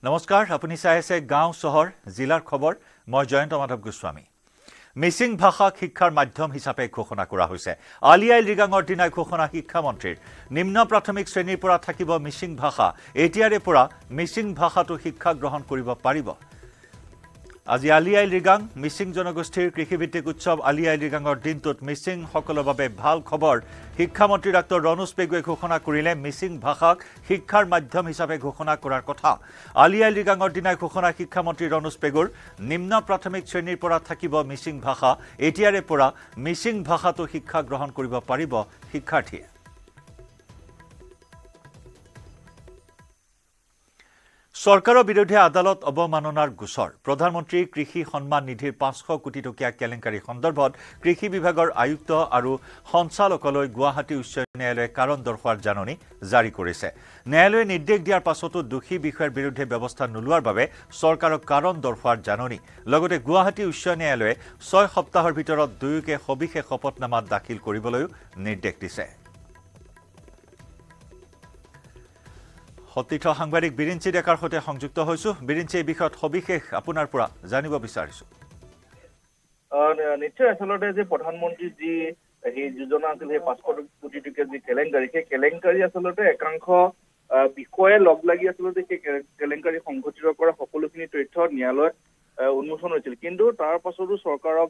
নমস্কাৰ আপুনি চাই আছে গাঁও চহৰ জিলাৰ খবৰ মই জয়ন্ত মাধৱ গোস্বামী মিচিং ভাষা শিক্ষাৰ মাধ্যম হিচাপে ঘোষণা কৰা হৈছে আলি আই লৃগাঙৰ দিনাই ঘোষণা শিক্ষা মন্ত্ৰীৰ নিম্ন প্ৰাথমিক শ্ৰেণীৰ পৰা থাকিব মিচিং ভাষা এতিয়াৰে পৰা মিচিং ভাষাটো শিক্ষা গ্ৰহণ কৰিব পাৰিব আজি আলি আই লৃগাং মিচিং জনগোষ্ঠীৰ কৃষিভিত্তিক উৎসৱ আলি আই লৃগাঙৰ দিনটোত মিচিং সকলৰ বাবে ভাল খবৰ শিক্ষামন্ত্ৰী ডাক্তৰ ৰনোজ পেগুৱে ঘোষণা কৰিলে মিচিং ভাষাক শিক্ষাৰ মাধ্যম হিচাপে ঘোষণা কৰাৰ কথা আলি আই লৃগাঙৰ দিনাই ঘোষণা শিক্ষামন্ত্ৰী ৰনোজ পেগুৰ নিম্ন প্ৰাথমিক শ্ৰেণীৰ পৰা থাকিব মিচিং ভাষা এতিয়াৰে পৰা মিচিং ভাষাটো শিক্ষা গ্ৰহণ কৰিব পাৰিব শিক্ষাৰ্থীয়ে সরকারের বিরুদ্ধে আদালত অবমাননার গোচর প্রধানমন্ত্রী কৃষি সম্মান নিধির 500 কোটি টকিয়া কেলেঙ্কারি সন্দর্ভত কৃষি বিভাগের আয়ুক্ত আর সঞ্চালকলৈ গুৱাহাটী উচ্চ ন্যায়ালয়ে কাৰণ দৰ্শাৰ জাননী জাৰি কৰেছে ন্যায়ালয়ে নিৰ্দেশ দিয়াৰ পাছতো দোষী বিষয়েৰ বিৰুদ্ধে ব্যবস্থা নোলোৱাৰ বাবে সৰকাৰক কাৰণ দৰ্শাৰ জাননী লগতে গুৱাহাটী উচ্চ ন্যায়ালয়ে 6 সপ্তাহৰ ভিতৰত দুয়োকে সবিশেষ শপতনামা দাখিল কৰিবলৈও নিৰ্দেশ দিছে সতীৰ্থ সাংবাদিক বিৰিঞ্চি ডেকাৰ সৈতে সংযুক্ত হৈছো বিৰিঞ্চি এই বিষয়ত সবিশেষ আপোনাৰ পৰা জানিব বিচাৰিছো নিশ্চয় আসলতে যে প্ৰধানমন্ত্ৰী যি এই যোজনা আছিল সেই 500 কোটি টকীয়া যি কেলেংকাৰী সেই কেলেংকাৰী আসলতে একাংশ বিষয়ে লগ লাগি আসলতে সেই কেলেংকাৰী সংঘটিত কৰা সকলোখিনি তথ্য ন্যায়ালয়ত উন্মোচন হৈছিল কিন্তু তাৰ পাছতো চৰকাৰক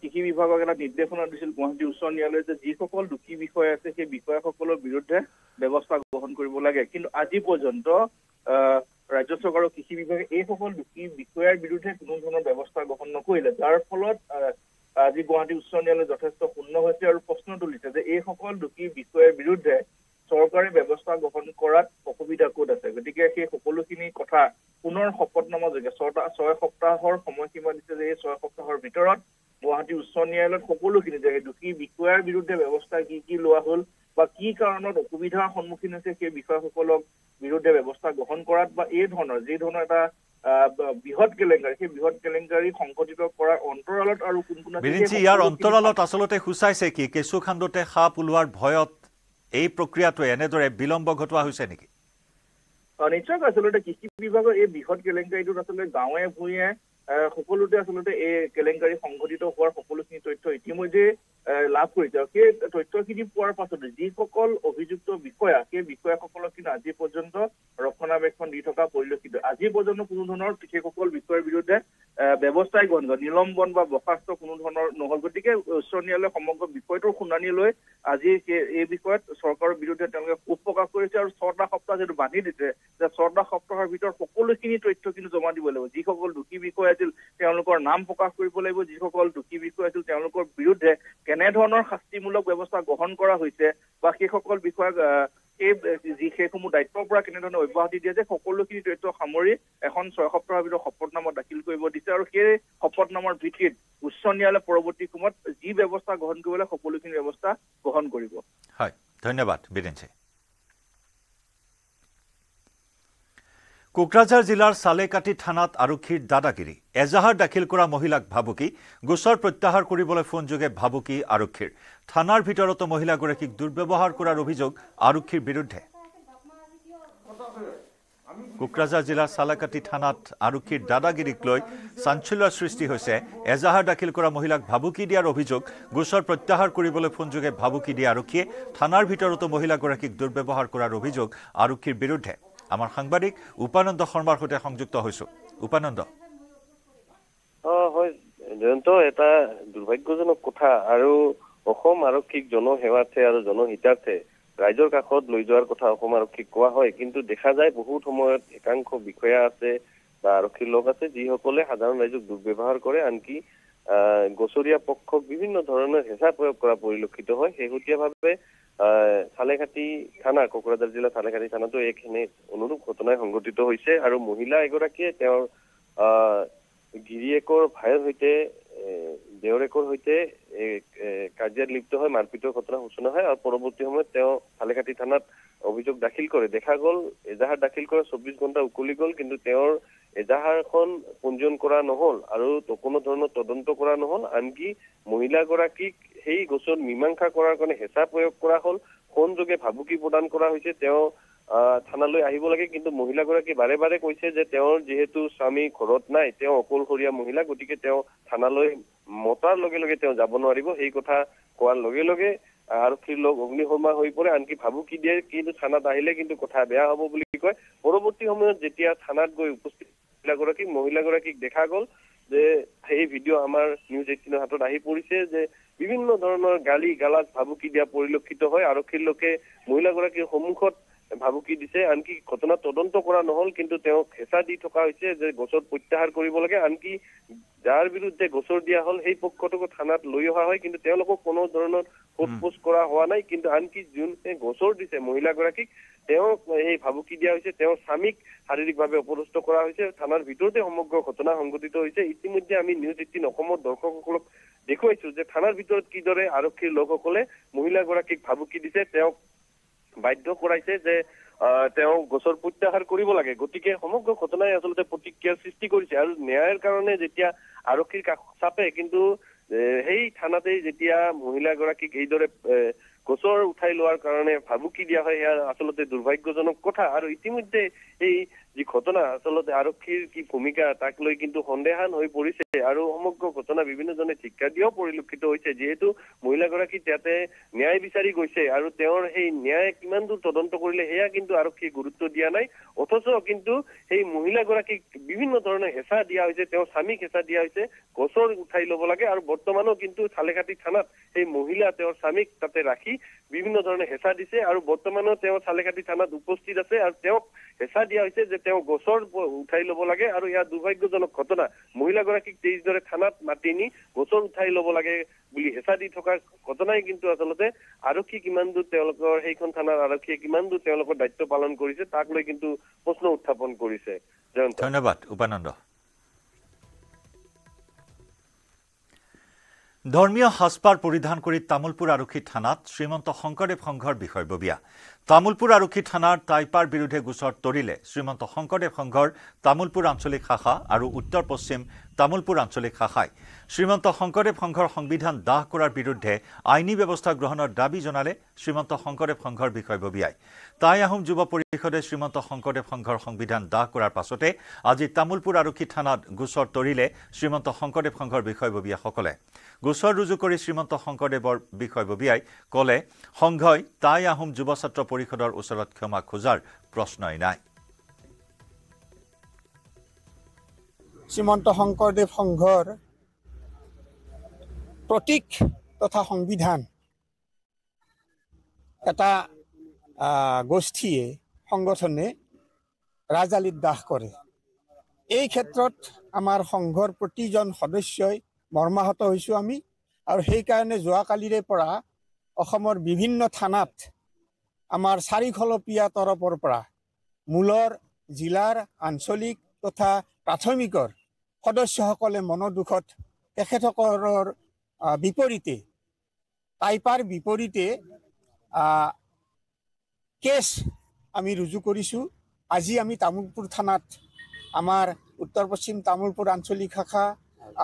কৃষি বিভাগক এটা নিৰ্দেশনা দিছিল গুৱাহাটী উচ্চ ন্যায়ালয়ে যে যিসকল দোষী বিষয় আছে সেই বিষয়সকলৰ বিৰুদ্ধে ব্যৱস্থা গ্ৰহণ কৰিব লাগে কিন্তু আজি পৰ্যন্ত ৰাজ্য চৰকাৰৰ কৃষি বিভাগে এই সকল দোষী বিষয়ৰ বিৰুদ্ধে কোনো ধৰণৰ ব্যৱস্থা গ্ৰহণ নকৰিলে যাৰ ফলত আজি গুৱাহাটী উচ্চ ন্যায়ালয় যথেষ্ট শূন্য হৈছে আৰু প্ৰশ্ন তুলিছে যে এই সকল দোষী বিষয়ৰ বিৰুদ্ধে চৰকাৰে ব্যৱস্থা গ্ৰহণ কৰাত অসুবিধা ক'ত আছে গতিকে সেই সকলোখিনি কথা পুনৰ শপতনামা যোগে 6 সপ্তাহৰ সময়সীমা দিছে যে এই 6 সপ্তাহৰ ভিতৰত গুৱাহাটী উচ্চ ন্যায়ালয়ত সকলোখিনি যে দোষী বিষয়ৰ বিৰুদ্ধে ব্যৱস্থা কি লোৱা হ'ল বা কি কাৰণত অসুবিধাৰ সন্মুখীন হৈছে সেই বিষয়সকলক বিৰুদ্ধে ব্যৱস্থা গ্ৰহণ কৰাত বা এই ধৰণৰ যি ধৰণৰ এটা বৃহৎ কেলেংকাৰী সেই বৃহৎ কেলেংকাৰী সংঘটিত কৰাৰ অন্তৰালত আৰু কোন বিৰিঞ্চি ইয়াৰ অন্তৰালত আচলতে খুচাইছে কি কেঁচু খান্দতে সাপ ওলোৱাৰ ভয়ত এই প্ৰক্ৰিয়াটোৱে এনেদৰে বিলম্ব ঘটোৱা হৈছে নেকি নিশ্চয় আচলতে কৃষি বিভাগৰ এই বৃহৎ কেলেংকাৰীটোত আচলতে গাঁৱে ভূঞে সকলোতে আচলতে এই কেলেংকাৰী সংঘটিত হোৱাৰ সকলোখিনি তথ্য ইতিমধ্যে লাভ কৰিছে সেই তথ্যখিনি পোৱাৰ পাছতে যিসকল অভিযুক্ত বিষয়া সেই বিষয়াসকলক কিন্তু আজি পৰ্যন্ত ৰক্ষণাবেক্ষণ দি থকা পৰিলক্ষিত আজি পৰ্যন্ত কোনো ধৰণৰ সেইসকল বিষয়ৰ বিৰুদ্ধে ব্যৱস্থাই গ্ৰহণ কৰা নিলম্বন বা বৰ্খাস্ত কোনো ধৰণৰ নহল গতিকে উচ্চ ন্যায়ালয়ে সমগ্ৰ বিষয়টোৰ শুনানি লৈ আজি এই বিষয়ত চৰকাৰৰ বিৰুদ্ধে তেওঁলোকে ক্ষোভ প্ৰকাশ কৰিছে আৰু 6টা সপ্তাহ যিটো বান্ধি দিছে যে 6টা সপ্তাহৰ ভিতৰত সকলোখিনি তথ্য কিন্তু জমা দিব লাগিব যিসকল দোষী বিষয় আছিল তেওঁলোকৰ নাম প্ৰকাশ কৰিব লাগিব যিসকল দোষী বিষয় আছিল তেওঁলোকৰ বিৰুদ্ধে কেনেধৰণৰ শাস্তিমূলক ব্যৱস্থা গ্ৰহণ কৰা হৈছে বা সেইসকল বিষয়ক সেইসমূহ দায়িত্বৰ পৰা কেনেধৰণে অব্যাহতি দিয়ে যে সকলোখিনি তথ্য সামৰি এখন 6 সপ্তাহৰ ভিতৰত শপতনামা দাখিল কৰিব দিছে আৰু সেই শপতনামাৰ ভিত্তিত উচ্চ ন্যায়ালয়ে পৰৱৰ্তী সময়ত যি ব্যৱস্থা গ্ৰহণ কৰিবলৈ সকলোখিনি ব্যৱস্থা গ্ৰহণ কৰিব হয় ধন্যবাদ বিৰিঞ্চি কোকৰাঝাৰ জিলাৰ সালেকাটি থানাত আৰক্ষীৰ দাদাগিৰি এজাহাৰ দাখিল কৰা মহিলাক ভাবুকি গোচৰ প্ৰত্যাহাৰ কৰিবলৈ ফোন যোগে ভাবুকি আৰক্ষীৰ থানাৰ ভিতৰতো মহিলাগৰাকীক দুৰ্ব্যৱহাৰ কৰাৰ অভিযোগ আৰক্ষীৰ বিৰুদ্ধে কোকৰাঝাৰ জিলাৰ সালেকাটি থানাত আৰক্ষীৰ দাদাগিৰিক লৈ চাঞ্চল্যৰ সৃষ্টি হৈছে এজাহাৰ দাখিল কৰা মহিলাক ভাবুকি দিয়াৰ অভিযোগ গোচৰ প্ৰত্যাহাৰ কৰিবলৈ ফোন যোগে ভাবুকি দিয়া আৰক্ষীয়ে থানাৰ ভিতৰতো মহিলাগৰাকীক দুৰ্ব্যৱহাৰ কৰাৰ অভিযোগ আৰক্ষীৰ বিৰুদ্ধে আমাৰ সাংবাদিক উপানন্দ শৰ্মাৰ সৈতে সংযুক্ত হৈছো উপানন্দ হয় জয়ন্ত এটা দুৰ্ভাগ্যজনক কথা আৰু অসম আৰক্ষীক জনসেৱাৰ্থে আৰু জনহিতাৰ্থে ৰাইজৰ কাষত লৈ যোৱাৰ কথা অসম আৰক্ষীক কোৱা হয় কিন্তু দেখা যায় বহুত সময়ত একাংশ বিষয়া আছে বা আৰক্ষীৰ লোক আছে যিসকলে সাধাৰণ ৰাইজক দুৰ্ব্যৱহাৰ কৰে আনকি গোচৰীয়া পক্ষক বিভিন্ন ধৰণৰ হেঁচা প্ৰয়োগ কৰা পৰিলক্ষিত হয় শেহতীয়াভাৱে সালেকাটি থানা কোকৰাঝাৰ জিলা সালেকাটি থানাতো এনে অনুৰূপ ঘটনাই সংঘটিত হৈছে আৰু মহিলা এগৰাকীয়ে তেওঁৰ গিৰিয়েকৰ ভাইৰ সৈতে দেউৰেকৰ সৈতে কাজিয়াত লিপ্ত হয় মাৰপিটৰ ঘটনা সূচনা হয় আৰু পৰৱৰ্তী সময়ত তেওঁ সালেকাটি থানাত অভিযোগ দাখিল কৰে দেখা গ'ল এজাহাৰ দাখিল কৰা 24 ঘণ্টা উকলি গ'ল কিন্তু তেওঁৰ এজাহাৰখন পঞ্জীয়ন কৰা নহল আৰু কোনো ধৰণৰ তদন্ত কৰা নহল আনকি মহিলাগৰাকীক সেই গোচৰ মীমাংসা কৰাৰ কাৰণে হেঁচা প্ৰয়োগ কৰা হ'ল ফোন যোগে ভাবুকি প্ৰদান কৰা হৈছে তেওঁ থানালৈ আহিব লাগে কিন্তু মহিলাগৰাকী বাৰে বাৰে কৈছে যে তেওঁৰ যিহেতু স্বামী ঘৰত নাই তেওঁ অকলশৰীয়া মহিলা গতিকে তেওঁ থানালৈ মতাৰ লগে লগে তেওঁ যাব নোৱাৰিব সেই কথা কোৱাৰ লগে লগে আৰক্ষীৰ লোক অগ্নিশৰ্মা হৈ পৰে আনকি ভাবুকি দিয়ে কিন্তু থানাত আহিলে কিন্তু কথা বেয়া হ'ব বুলি কয় পৰৱৰ্তী সময়ত যেতিয়া থানাত গৈ উপস্থিত মহিলাগৰাকীক দেখা গ'ল যে সেই ভিডিঅ' আমাৰ নিউজ 18 হাতত আহি পৰিছে যে বিভিন্ন ধৰণৰ গালি গালাজ ভাবুকি দিয়া পৰিলক্ষিত হয় আৰক্ষীৰ লোকে মহিলাগৰাকীৰ সন্মুখত ভাবুকি দিছে আনকি ঘটনা তদন্ত কৰা নহল কিন্তু তেওঁক হেঁচা দি থকা হৈছে যে গোচৰ প্ৰত্যাহাৰ কৰিব লাগে আনকি যাৰ বিৰুদ্ধে গোচৰ দিয়া হল সেই পক্ষটোক থানাত লৈ অহা হয় কিন্তু তেওঁলোকক কোনো ধৰণৰ সোধপোছ কৰা হোৱা নাই কিন্তু আনকি যোনে গোচৰ দিছে মহিলাগৰাকীক তেওঁক এই ভাবুকি দিয়া হৈছে তেওঁৰ স্বামীক শাৰীৰিকভাৱে অপদস্থ কৰা হৈছে থানাৰ ভিতৰতে সমগ্ৰ ঘটনা সংঘটিত হৈছে ইতিমধ্যে আমি নিউজ 18 অসমৰ দৰ্শকসকলক দেখুৱাইছো যে থানাৰ ভিতৰত কিদৰে আৰক্ষীৰ লোকসকলে মহিলাগৰাকীক ভাবুকি দিছে তেওঁক বাধ্য কৰাইছে যে তেওঁ গোচৰ প্ৰত্যাহাৰ কৰিব লাগে গতিকে সমগ্ৰ ঘটনাই আচলতে প্ৰতিক্ৰিয়াৰ সৃষ্টি কৰিছে আৰু ন্যায়ৰ কাৰণে যেতিয়া আৰক্ষীৰ কাষ চাপে কিন্তু সেই থানাতেই যেতিয়া মহিলাগৰাকীক এইদৰে গোচৰ উঠাই লোৱাৰ কাৰণে ভাবুকি দিয়া হয় সেয়া আচলতে দুৰ্ভাগ্যজনক কথা আৰু ইতিমধ্যে এই যি ঘটনা আচলতে আৰক্ষীৰ কি ভূমিকা তাক লৈ কিন্তু সন্দেহান হৈ পৰিছে আৰু সমগ্ৰ ঘটনা বিভিন্নজনে ধিক্কাৰ দিয়াও পৰিলক্ষিত হৈছে যিহেতু মহিলাগৰাকী তাতে ন্যায় বিচাৰি গৈছে আৰু তেওঁৰ সেই ন্যায় কিমান দূৰ তদন্ত কৰিলে সেয়া কিন্তু আৰক্ষীয়ে গুৰুত্ব দিয়া নাই অথচ কিন্তু সেই মহিলাগৰাকীক বিভিন্ন ধৰণে হেঁচা দিয়া হৈছে তেওঁৰ স্বামীক হেঁচা দিয়া হৈছে গোচৰ উঠাই ল'ব লাগে আৰু বৰ্তমানো কিন্তু চালেঘাটি থানাত সেই মহিলা তেওঁৰ স্বামীক তাতে ৰাখি বিভিন্ন ধৰণে হেঁচা দিছে আৰু বৰ্তমানো তেওঁ চালেঘাটি থানাত উপস্থিত আছে আৰু তেওঁক হেঁচা দিয়া হৈছে যে তেওঁ গোচৰ উঠাই ল'ব লাগে আৰু ইয়াৰ দুৰ্ভাগ্যজনক ঘটনা মহিলাগৰাকীক এইদৰে থানাত মাতি নি গোচৰ উঠাই ল'ব লাগে বুলি হেঁচা দি থকা ঘটনাই কিন্তু আচলতে আৰক্ষী কিমান দূৰ তেওঁলোকৰ সেইখন থানাৰ আৰক্ষীয়ে কিমান দূৰ তেওঁলোকৰ দায়িত্ব পালন কৰিছে তাক লৈ কিন্তু প্ৰশ্ন উত্থাপন কৰিছে ধন্যবাদ উপানন্দ ধৰ্মীয় সাজপাৰ পৰিধান কৰি তামুলপুৰ আৰক্ষী থানাত শ্ৰীমন্ত শংকৰদেৱ সংঘৰ বিষয়ববীয়া তামুলপুৰ আৰক্ষী থানাৰ টাইপাৰ বিৰুদ্ধে গোচৰ তৰিলে শ্ৰীমন্ত শংকৰদেৱ সংঘৰ তামুলপুৰ আঞ্চলিক শাখা আৰু উত্তৰ পশ্চিম তামুলপুৰ আঞ্চলিক শাখাই শ্ৰীমন্ত শংকৰদেৱ সংঘৰ সংবিধান দাহ কৰাৰ বিৰুদ্ধে আইনী ব্যৱস্থা গ্ৰহণৰ দাবী জনালে শ্ৰীমন্ত শংকৰদেৱ সংঘৰ বিষয়ববীয়াই টাই আহোম যুৱ পৰিষদে শ্ৰীমন্ত শংকৰদেৱ সংঘৰ সংবিধান দাহ কৰাৰ পাছতে আজি তামুলপুৰ আৰক্ষী থানাত গোচৰ তৰিলে শ্ৰীমন্ত শংকৰদেৱ সংঘৰ বিষয়ববীয়াসকলে গোচৰ ৰুজু কৰি শ্ৰীমন্ত শংকৰদেৱৰ বিষয়ববীয়াই ক'লে সংঘই টাই আহোম যুৱ ছাত্ৰ পৰিষদৰ ওচৰত ক্ষমা খোজাৰ প্ৰশ্নই নাই শ্ৰীমন্ত শংকৰদেৱ সংঘৰ প্ৰতীক তথা সংবিধান এটা গোষ্ঠীয়ে সংগঠনে ৰাজালিত দাহ কৰে এই ক্ষেত্ৰত আমাৰ সংঘৰ প্ৰতিজন সদস্যই মৰ্মাহত হৈছোঁ আমি আৰু সেইকাৰণে যোৱাকালিৰে পৰা অসমৰ বিভিন্ন থানাত আমাৰ চাৰিখলপীয়া তৰফৰ পৰা মূলৰ জিলাৰ আঞ্চলিক তথা প্ৰাথমিকৰ সদস্যসকলে মনোদুখত তেখেতসকলৰ বিপৰীতে টাইপাৰ বিপৰীতে কেছ আমি ৰুজু কৰিছোঁ আজি আমি তামুলপুৰ থানাত আমাৰ উত্তৰ পশ্চিম তামুলপুৰ আঞ্চলিক শাখা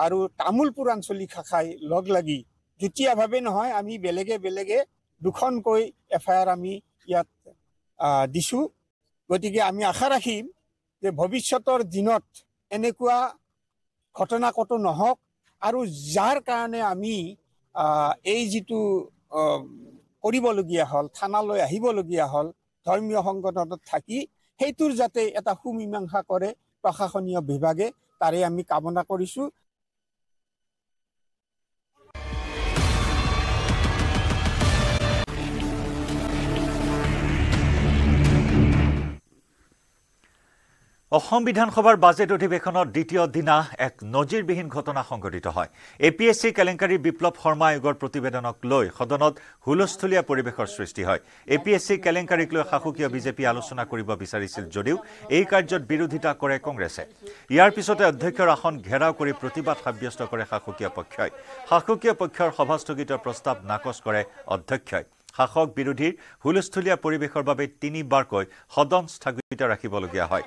আৰু তামুলপুৰ আঞ্চলিক শাখাই লগ লাগি যুটীয়াভাৱে নহয় আমি বেলেগে বেলেগে দুখনকৈ এফআইআৰ আমি ইয়াত দিছোঁ গতিকে আমি আশা ৰাখিম যে ভৱিষ্যতৰ দিনত এনেকুৱা ঘটনা কতো নহওক আৰু যাৰ কাৰণে আমি এই যিটো কৰিবলগীয়া হ'ল থানালৈ আহিবলগীয়া হ'ল ধৰ্মীয় সংগঠনত থাকি সেইটোৰ যাতে এটা সুমীমাংসা কৰে প্ৰশাসনীয় বিভাগে তাৰে আমি কামনা কৰিছোঁ অসম বিধানসভাৰ বাজেট অধিৱেশনৰ দ্বিতীয় দিনা এক নজিৰবিহীন ঘটনা সংঘটিত হয় এপিএছচি কেলেংকাৰীৰ বিপ্লৱ শৰ্মা আয়োগৰ প্ৰতিবেদনক লৈ সদনত হুলস্থুলীয়া পৰিৱেশৰ সৃষ্টি হয় এপিএছচি কেলেংকাৰীক লৈ শাসকীয় বিজেপি আলোচনা কৰিব বিচাৰিছিল যদিও এই কাৰ্যত বিৰোধিতা কৰে কংগ্ৰেছে ইয়াৰ পিছতে অধ্যক্ষৰ আসন ঘেৰাও কৰি প্ৰতিবাদ সাব্যস্ত কৰে শাসকীয় পক্ষৰ সভাস্থগিতৰ প্ৰস্তাৱ নাকচ কৰে অধ্যক্ষই শাসক বিৰোধীৰ হুলস্থুলীয়া পৰিৱেশৰ বাবে তিনিবাৰকৈ সদন স্থগিত ৰাখিবলগীয়া হয়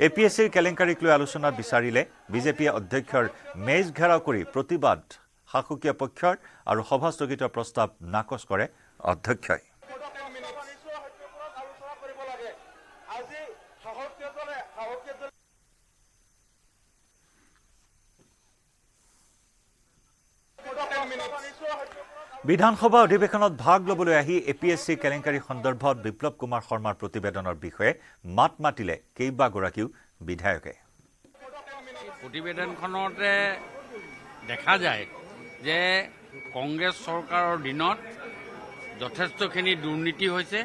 এপিএছচিৰ কেলেংকাৰীক লৈ আলোচনা বিচাৰিলে বিজেপিয়ে অধ্যক্ষৰ মেজ ঘেৰাও কৰি প্ৰতিবাদ শাসকীয় পক্ষৰ আৰু সভাস্থগিতৰ প্ৰস্তাৱ নাকচ কৰে অধ্যক্ষই বিধানসভা অধিৱেশনত ভাগ ল'বলৈ আহি APSC কেলেংকাৰী সন্দৰ্ভত বিপ্লৱ কুমাৰ শৰ্মাৰ প্ৰতিবেদনৰ বিষয়ে মাত মাতিলে কেইবাগৰাকীও বিধায়কে। প্ৰতিবেদনখনতে দেখা যায় যে কংগ্ৰেছ চৰকাৰৰ দিনত যথেষ্টখিনি দুৰ্নীতি হৈছে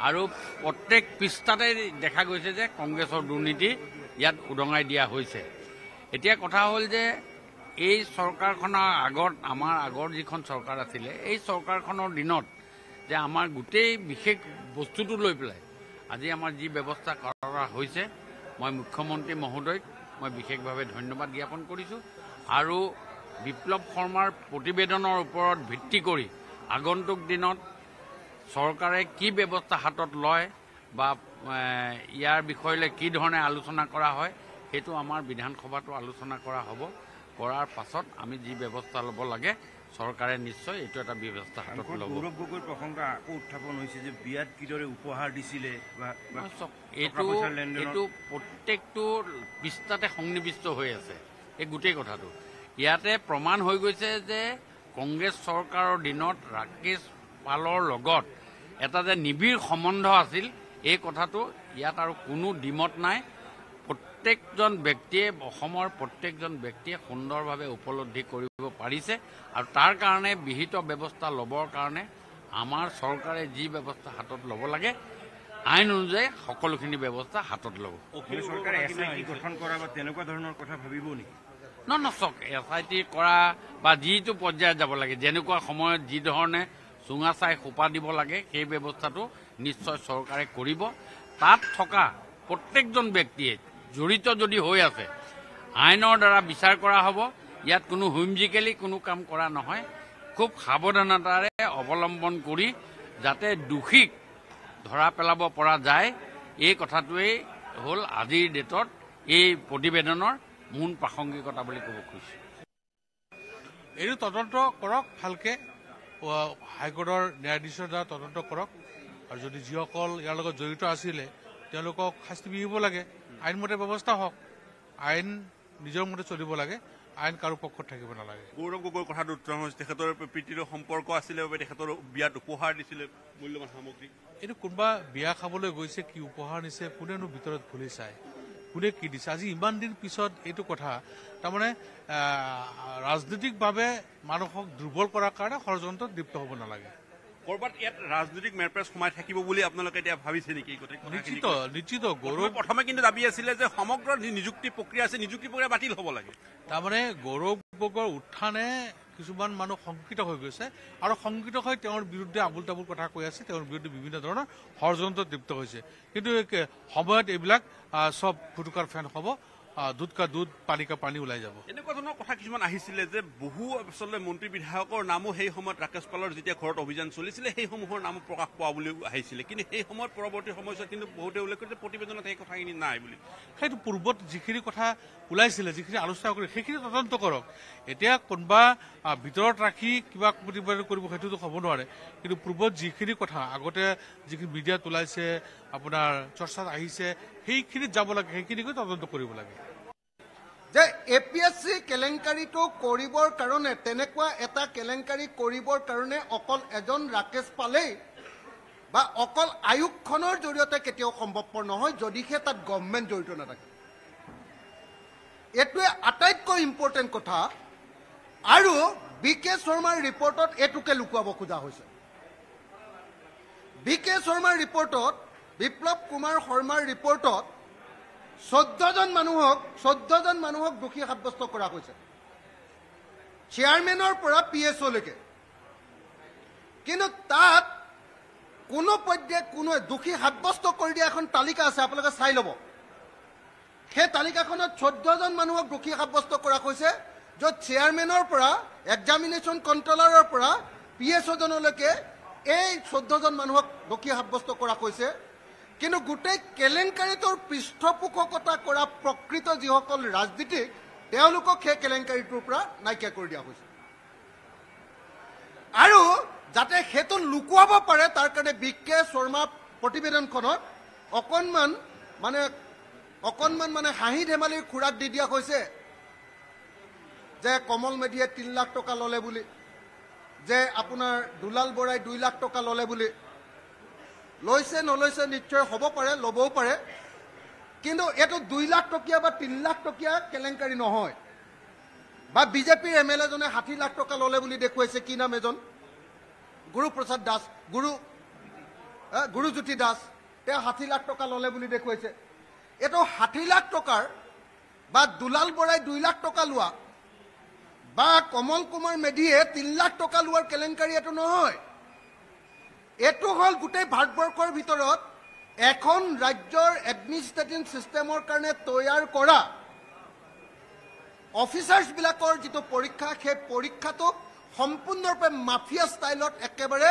আৰু প্ৰত্যেক পৃষ্ঠাতে দেখা গৈছে যে কংগ্ৰেছৰ দুৰ্নীতি ইয়াত উদঙাই দিয়া হৈছে। এতিয়া কথা হ'ল যে এই চৰকাৰখনৰ আগত আমাৰ আগৰ যিখন চৰকাৰ আছিলে এই চৰকাৰখনৰ দিনত যে আমাৰ গোটেই বিশেষ বস্তুটো লৈ পেলাই আজি আমাৰ যি ব্যৱস্থা কৰা হৈছে মই মুখ্যমন্ত্ৰী মহোদয়ক মই বিশেষভাৱে ধন্যবাদ জ্ঞাপন কৰিছোঁ আৰু বিপ্লৱ শৰ্মাৰ প্ৰতিবেদনৰ ওপৰত ভিত্তি কৰি আগন্তুক দিনত চৰকাৰে কি ব্যৱস্থা হাতত লয় বা ইয়াৰ বিষয়লৈ কি ধৰণে আলোচনা কৰা হয় সেইটো আমাৰ বিধানসভাতো আলোচনা কৰা হ'ব। কৰাৰ পাছত আমি যি ব্যৱস্থা ল'ব লাগে চৰকাৰে নিশ্চয় এইটো এটা ব্যৱস্থা হাতত ল'ব। গৌৰৱ গগৈৰ প্ৰসংগ আকৌ উত্থাপন হৈছে যে বিয়াত কিদৰে উপহাৰ দিছিলে এইটো প্ৰত্যেকটো পৃষ্ঠাতে সন্নিৱিষ্ট হৈ আছে এই গোটেই কথাটো। ইয়াতে প্ৰমাণ হৈ গৈছে যে কংগ্ৰেছ চৰকাৰৰ দিনত ৰাকেশ পালৰ লগত এটা যে নিবিড় সম্বন্ধ আছিল এই কথাটো ইয়াত আৰু কোনো দ্বিমত নাই। প্ৰত্যেকজন ব্যক্তিয়ে অসমৰ প্ৰত্যেকজন ব্যক্তিয়ে সুন্দৰভাৱে উপলব্ধি কৰিব পাৰিছে আৰু তাৰ কাৰণে বিহিত ব্যৱস্থা ল'বৰ কাৰণে আমাৰ চৰকাৰে যি ব্যৱস্থা হাতত ল'ব লাগে আইন অনুযায়ী সকলোখিনি ব্যৱস্থা হাতত ল'ব। চৰকাৰে SIT গঠন কৰা বা তেনেকুৱা ধৰণৰ কথা ভাবিব নেকি? নচক SIT কৰা বা যিটো পৰ্যায়ত যাব লাগে যেনেকুৱা সময়ত যি ধৰণে চুঙা চাই সোপা দিব লাগে সেই ব্যৱস্থাটো নিশ্চয় চৰকাৰে কৰিব। তাত থকা প্ৰত্যেকজন ব্যক্তিয়ে জড়িত যদি হৈ আছে আইনৰ দ্বাৰা বিচাৰ কৰা হ'ব। ইয়াত কোনো হুইমজিকেলি কোনো কাম কৰা নহয়, খুব সাৱধানতাৰে অৱলম্বন কৰি যাতে দোষীক ধৰা পেলাব পৰা যায় এই কথাটোৱেই হ'ল আজিৰ ডেটত এই প্ৰতিবেদনৰ মূল প্ৰাসংগিকতা বুলি ক'ব খুজিছোঁ। এইটো তদন্ত কৰক ভালকে, হাইকোৰ্টৰ ন্যায়াধীশৰ দ্বাৰা তদন্ত কৰক আৰু যদি যিসকল ইয়াৰ লগত জড়িত আছিলে তেওঁলোকক শাস্তি বিহিব লাগে। আইনমতে ব্যৱস্থা হওক, আইন নিজৰ মতে চলিব লাগে, আইন কাৰো পক্ষত থাকিব নালাগে। গৌৰৱ গগৈৰ কথাটো উত্তম হৈছে, তেখেতৰ প্ৰীতিৰ সম্পৰ্ক আছিলে বাবে তেখেতৰ বিয়াত উপহাৰ দিছিলে মূল্যৱান সামগ্ৰী। এইটো কোনোবা বিয়া খাবলৈ গৈছে কি উপহাৰ নিছে কোনেনো ভিতৰত খুলি চায়, কোনে কি দিছে। আজি ইমান দিন পিছত এইটো কথা তাৰমানে ৰাজনৈতিকভাৱে মানুহক দুৰ্বল কৰাৰ কাৰণে ষড়যন্ত্ৰত লিপ্ত হ'ব নালাগে। ক'ৰবাত ইয়াত ৰাজনৈতিক মেৰপেচ সোমাই থাকিব বুলি আপোনালোকে এতিয়া ভাবিছে নেকি? নিশ্চিত গৌৰৱ প্ৰথমে কিন্তু দাবী আছিলে যে সমগ্ৰ নিযুক্তি প্ৰক্ৰিয়া আছে, নিযুক্তি প্ৰক্ৰিয়া বাতিল হ'ব লাগে। তাৰমানে গৌৰৱ গগৈৰ উত্থানে কিছুমান মানুহ শংকিত হৈ গৈছে আৰু শংকিত হৈ তেওঁৰ বিৰুদ্ধে আবুল তাবুল কথা কৈ আছে, তেওঁৰ বিৰুদ্ধে বিভিন্ন ধৰণৰ ষড়যন্ত্ৰত লিপ্ত হৈছে। কিন্তু সময়ত এইবিলাক চব ফুটুকাৰ ফেন হ'ব, দুধ কা দুধ পানী কা পানী ওলাই যাব। এনেকুৱা ধৰণৰ কথা কিছুমান আহিছিলে যে বহু আচলতে মন্ত্ৰী বিধায়কৰ নামো সেই সময়ত ৰাকেশ পালৰ যেতিয়া ঘৰত অভিযান চলিছিলে সেইসমূহৰ নামো প্ৰকাশ পোৱা বুলিও আহিছিলে, কিন্তু সেই সময়ত পৰৱৰ্তী সময়ছোৱাত কিন্তু বহুতে উল্লেখ কৰিছে প্ৰতিবেদনত সেই কথাখিনি নাই বুলি। সেইটো পূৰ্বত যিখিনি কথা ওলাইছিলে, যিখিনি আলোচনা কৰি সেইখিনি তদন্ত কৰক। এতিয়া কোনোবা ভিতৰত ৰাখি কিবা প্ৰতিবেদন কৰিব সেইটোতো হ'ব নোৱাৰে, কিন্তু পূৰ্বত যিখিনি কথা আগতে যিখিনি মিডিয়াত ওলাইছে আপোনাৰ চৰ্চাত আহিছে সেইখিনিত যাব লাগে, সেইখিনিকে তদন্ত কৰিব লাগে। যে APSC কেলেংকাৰীটো কৰিবৰ কাৰণে, তেনেকুৱা এটা কেলেংকাৰী কৰিবৰ কাৰণে অকল এজন ৰাকেশ পালেই বা অকল আয়োগখনৰ জৰিয়তে কেতিয়াও সম্ভৱপৰ নহয় যদিহে তাত গভৰ্ণমেণ্ট জড়িত নাথাকে। এইটোৱে আটাইতকৈ ইম্পৰ্টেণ্ট কথা। আৰু BK শৰ্মাৰ ৰিপৰ্টত এইটোকে লুকুৱাব খোজা হৈছে। BK শৰ্মাৰ ৰিপৰ্টত, বিপ্লৱ কুমাৰ শৰ্মাৰ ৰিপৰ্টত 14জন মানুহক দোষী সাব্যস্ত কৰা হৈছে, চেয়াৰমেনৰ পৰা PSO লৈকে। কিন্তু তাত কোনো পৰ্যায়ত কোনো দোষী সাব্যস্ত কৰি দিয়া এখন তালিকা আছে, আপোনালোকে চাই ল'ব। সেই তালিকাখনত 14জন মানুহক দোষী সাব্যস্ত কৰা হৈছে, য'ত চেয়াৰমেনৰ পৰা এক্সামিনেশ্যন কণ্ট্ৰলাৰৰ পৰা PSO জনলৈকে এই 14জন মানুহক দোষী সাব্যস্ত কৰা হৈছে। কিন্তু গোটেই কেলেংকাৰীটোৰ পৃষ্ঠপোষকতা কৰা প্ৰকৃত যিসকল ৰাজনীতিক তেওঁলোকক সেই কেলেংকাৰীটোৰ পৰা নাইকিয়া কৰি দিয়া হৈছে। আৰু যাতে সেইটো লুকুৱাব পাৰে তাৰ কাৰণে BK শৰ্মা প্ৰতিবেদনখনত অকণমান মানে হাঁহি ধেমালিৰ খোৰাক দি দিয়া হৈছে যে কমল মেধিয়ে 3 লাখ টকা ল'লে বুলি, যে আপোনাৰ দুলাল বৰাই 2 লাখ টকা ল'লে বুলি লৈছে নলৈছে নিশ্চয় হ'ব পাৰে ল'বও পাৰে কিন্তু এটো 2 লাখ টকীয়া বা 3 লাখ টকীয়া কেলেংকাৰী নহয় বা বিজেপিৰ এমএলএ জনে 60 লাখ টকা ল'লে বুলি দেখুৱাইছে কি নাম এজন গুৰুপ্ৰসাদ দাস গুৰুজ্যোতি দাস তে 60 লাখ টকা ল'লে বুলি দেখুৱাইছে এটো 60 লাখ টকাৰ বা দুলাল বৰাই 2 লাখ টকা লোৱা বা কমল কুমাৰ মেধিয়ে 3 লাখ টকা লোৱাৰ কেলেংকাৰী এটো নহয় এটো হল গোটেই ভাৰতবৰ্ষৰ ভিতৰত এখন ৰাজ্যৰ এডমিনিষ্ট্ৰেটিভ সিস্টেমৰ কাৰণে তৈয়াৰ কৰা অফিচাৰ্ছ বিলাকৰ যেটো পৰীক্ষা সেই পৰীক্ষাটো সম্পূৰ্ণৰূপে মাফিয়া ষ্টাইলত একেবাৰে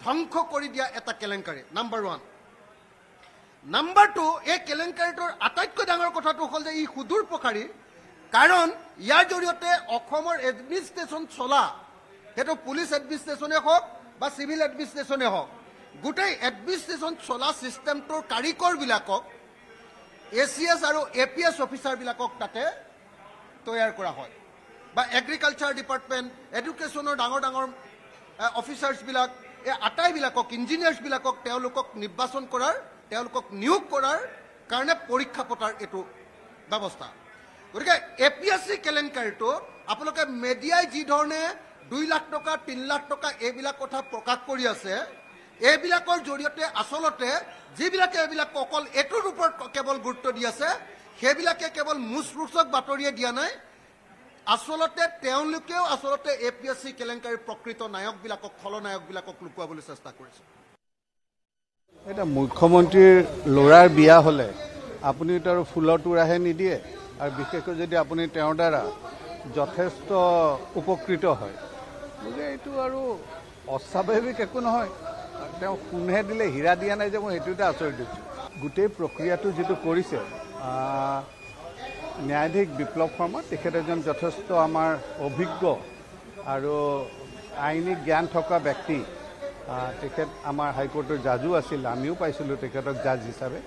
ধ্বংস কৰি দিয়া এটা কেলেংকাৰী নাম্বাৰ 1 নাম্বাৰ 2 এই কেলেংকাৰীটোৰ আটাইতকৈ ডাঙৰ কথাটো হ'ল যে ই সুদূৰ প্ৰসাৰী কাৰণ ইয়াৰ জৰিয়তে অসমৰ এডমিনিষ্ট্ৰেশ্যন চলা হেতু পুলিচ এডমিনিষ্ট্ৰেশ্যনে হওক বা সিভিল এডমিনিষ্ট্ৰেশ্যনে হওক গোটেই এডমিনিষ্ট্ৰেশ্যন চলা সিস্টেমটোৰ কাৰিকৰ বিলাকক এসিএস আৰু এপিএস অফিচাৰ বিলাকক তাতে তৈয়াৰ কৰা হয় বা এগ্ৰিকালচাৰ ডিপাৰ্টমেন্ট এডুকেশ্যনৰ ডাঙৰ ডাঙৰ অফিচাৰ্ছ বিলাক এই আটাই বিলাকক ইঞ্জিনিয়াৰ্ছ বিলাকক তেওঁলোকক নিৰ্বাচন কৰাৰ তেওঁলোকক নিয়োগ কৰাৰ কাৰণে পৰীক্ষা পতাৰ এটো ব্যৱস্থা গতিকে এপিএসসি কেলেংকাৰীটো আপোনালোকে মিডিয়াই যি ধৰণে 2 লাখ টকা 3 লাখ টকা এইবিলাক কথা প্ৰকাশ কৰি আছে এইবিলাকৰ জৰিয়তে আসলতে যিবিলাকে এইবিলাক অকল এটোৰ ওপৰত কেৱল গুৰুত্ব দি আছে সেইবিলাকে কেৱল মুছৰুচক বাতৰিয়ে দিয়া নাই আসলতে তেওঁলোকেও আসলতে এপিএসসি কেলেংকাৰীৰ প্ৰকৃত নায়কবিলাকক খলনায়কবিলাকক লুকুৱাবলৈ চেষ্টা কৰিছে এটা মুখ্যমন্ত্ৰীৰ ল'ৰাৰ বিয়া হ'লে আপুনি তাৰ ফুলৰ তোৰাহে নিদিয়ে আৰু বিশেষকৈ যদি আপুনি তেওঁৰ দ্বাৰা যথেষ্ট উপকৃত হয় গতিকে এইটো আৰু অস্বাভাৱিক একো নহয় তেওঁ সোণহে দিলে হীৰা দিয়া নাই যে মই সেইটোতে আচৰিত দিছোঁ গোটেই প্ৰক্ৰিয়াটো যিটো কৰিছে ন্যায়াধীশ বিপ্লৱ শৰ্মা তেখেত এজন যথেষ্ট আমাৰ অভিজ্ঞ আৰু আইনী জ্ঞান থকা ব্যক্তি তেখেত আমাৰ হাইকোৰ্টৰ জাজো আছিল আমিও পাইছিলোঁ তেখেতক জাজ হিচাপে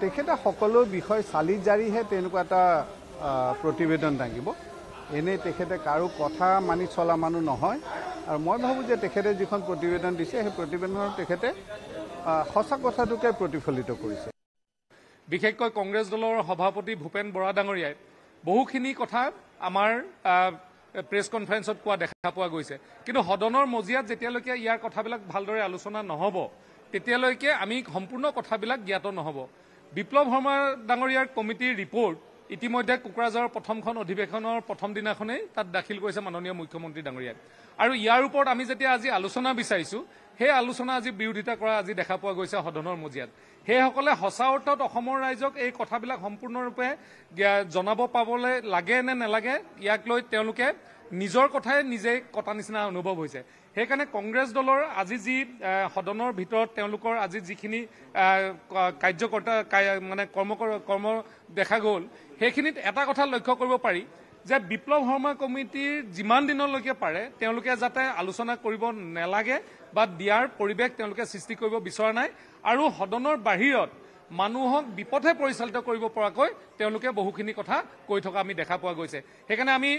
তেখেতে সকলো বিষয় চালি জাৰিহে তেনেকুৱা এটা প্ৰতিবেদন দাঙিব এনেই তেখেতে কাৰো কথা মানি চলা মানুহ নহয় আৰু মই ভাবোঁ যে তেখেতে যিখন প্ৰতিবেদন দিছে সেই প্ৰতিবেদনত তেখেতে সঁচা কথাটোকে প্ৰতিফলিত কৰিছে বিশেষকৈ কংগ্ৰেছ দলৰ সভাপতি ভূপেন বৰা ডাঙৰীয়াই বহুখিনি কথা আমাৰ প্ৰেছ কনফাৰেন্সত কোৱা দেখা পোৱা গৈছে কিন্তু সদনৰ মজিয়াত যেতিয়ালৈকে ইয়াৰ কথাবিলাক ভালদৰে আলোচনা নহ'ব তেতিয়ালৈকে আমি সম্পূৰ্ণ কথাবিলাক জ্ঞাত নহ'ব বিপ্লৱ শৰ্মা ডাঙৰীয়াৰ কমিটিৰ ৰিপৰ্ট ইতিমধ্যে কোকৰাঝাৰৰ প্ৰথমখন অধিৱেশনৰ প্ৰথম দিনাখনেই তাত দাখিল কৰিছে মাননীয় মুখ্যমন্ত্ৰী ডাঙৰীয়াই আৰু ইয়াৰ ওপৰত আমি যেতিয়া আজি আলোচনা বিচাৰিছোঁ সেই আলোচনা আজি বিৰোধিতা কৰা আজি দেখা পোৱা গৈছে সদনৰ মজিয়াত সেইসকলে সঁচা অৰ্থত অসমৰ ৰাইজক এই কথাবিলাক সম্পূৰ্ণৰূপে জনাব পাবলৈ লাগে নে নালাগে ইয়াক লৈ তেওঁলোকে নিজৰ কথাই নিজে কটা নিচিনা অনুভৱ হৈছে সেইকাৰণে কংগ্ৰেছ দলৰ আজি যি সদনৰ ভিতৰত তেওঁলোকৰ আজি যিখিনি কাৰ্যকৰ্তা মানে কৰ্ম দেখা গ'ল সেইখিনিত এটা কথা লক্ষ্য কৰিব পাৰি যে বিপ্লৱ শৰ্মা কমিটিৰ যিমান দিনলৈকে পাৰে তেওঁলোকে যাতে আলোচনা কৰিব নালাগে বা দিয়াৰ পৰিৱেশ তেওঁলোকে সৃষ্টি কৰিব বিচৰা নাই আৰু সদনৰ বাহিৰত মানুহক বিপথে পৰিচালিত কৰিব পৰাকৈ তেওঁলোকে বহুখিনি কথা কৈ থকা আমি দেখা পোৱা গৈছে সেইকাৰণে আমি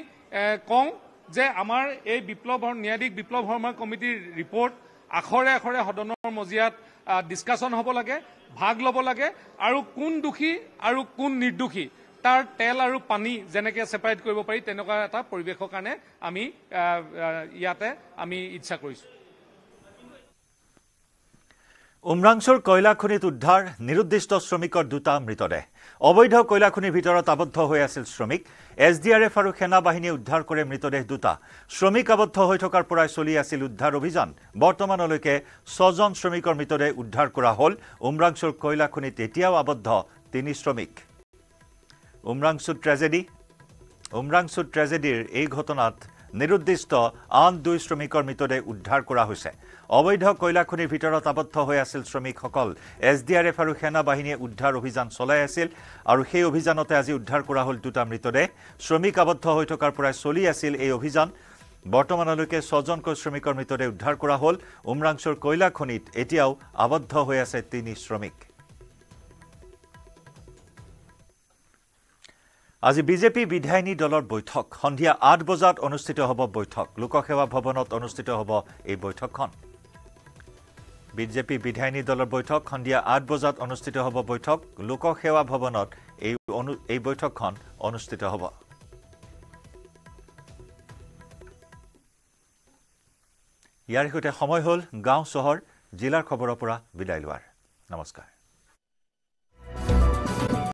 কওঁ যে আমাৰ এই ন্যায়াধীশ বিপ্লৱ শৰ্মা কমিটিৰ ৰিপৰ্ট আখৰে আখৰে সদনৰ মজিয়াত ডিছকাশ্যন হ'ব লাগে ভাগ ল'ব লাগে আৰু কোন দোষী আৰু কোন নিৰ্দোষী তাৰ তেল আৰু পানী যেনেকৈ ছেপাৰেট কৰিব পাৰি তেনেকুৱা এটা পৰিৱেশৰ কাৰণে আমি ইয়াতে আমি ইচ্ছা কৰিছোঁ উমৰাংচুৰ কয়লা খনিত উদ্ধাৰ নিৰুদ্দিষ্ট শ্ৰমিকৰ 2টা মৃতদেহ অবৈধ কয়লা খনিৰ ভিতৰত আবদ্ধ হৈ আছিল শ্ৰমিক এছডিআৰএফ আৰু সেনা বাহিনীয়ে উদ্ধাৰ কৰে মৃতদেহ 2টা শ্ৰমিক আবদ্ধ হৈ থকাৰ পৰাই চলি আছিল উদ্ধাৰ অভিযান বৰ্তমানলৈকে 6জন শ্ৰমিকৰ মৃতদেহ উদ্ধাৰ কৰা হ'ল উমৰাংচুৰ কয়লা খনিত এতিয়াও আবদ্ধ 3 শ্ৰমিক উমৰাংচু ট্ৰেজেডিৰ এই ঘটনাত নিৰুদ্দিষ্ট আন 2 শ্ৰমিকৰ মৃতদেহ উদ্ধাৰ কৰা হৈছে অবৈধ কয়লা খনিৰ ভিতৰত আবদ্ধ হৈ আছিল শ্ৰমিকসকল এছডিআৰএফ আৰু সেনা বাহিনীয়ে উদ্ধাৰ অভিযান চলাই আছিল আৰু সেই অভিযানতে আজি উদ্ধাৰ কৰা হ'ল 2টা মৃতদেহ শ্ৰমিক আবদ্ধ হৈ থকাৰ পৰাই চলি আছিল এই অভিযান বৰ্তমানলৈকে 6জনকৈ শ্ৰমিকৰ মৃতদেহ উদ্ধাৰ কৰা হ'ল উমৰাংচুৰ কয়লা খনিত এতিয়াও আবদ্ধ হৈ আছে 3 শ্ৰমিক আজি বিজেপি বিধায়িনী দলৰ বৈঠক সন্ধিয়া 8 বজাত অনুষ্ঠিত হ'ব বৈঠক লোকসেৱা ভৱনত অনুষ্ঠিত হ'ব এই বৈঠকখন বিজেপি বিধায়িনী দলৰ বৈঠক সন্ধিয়া 8 বজাত অনুষ্ঠিত হ'ব বৈঠক লোকসেৱা ভৱনত এই বৈঠকখন অনুষ্ঠিত হ'ব ইয়াৰ সৈতে সময় হ'ল গাঁও চহৰ জিলাৰ খবৰৰ পৰা বিদায় লোৱাৰ নমস্কাৰ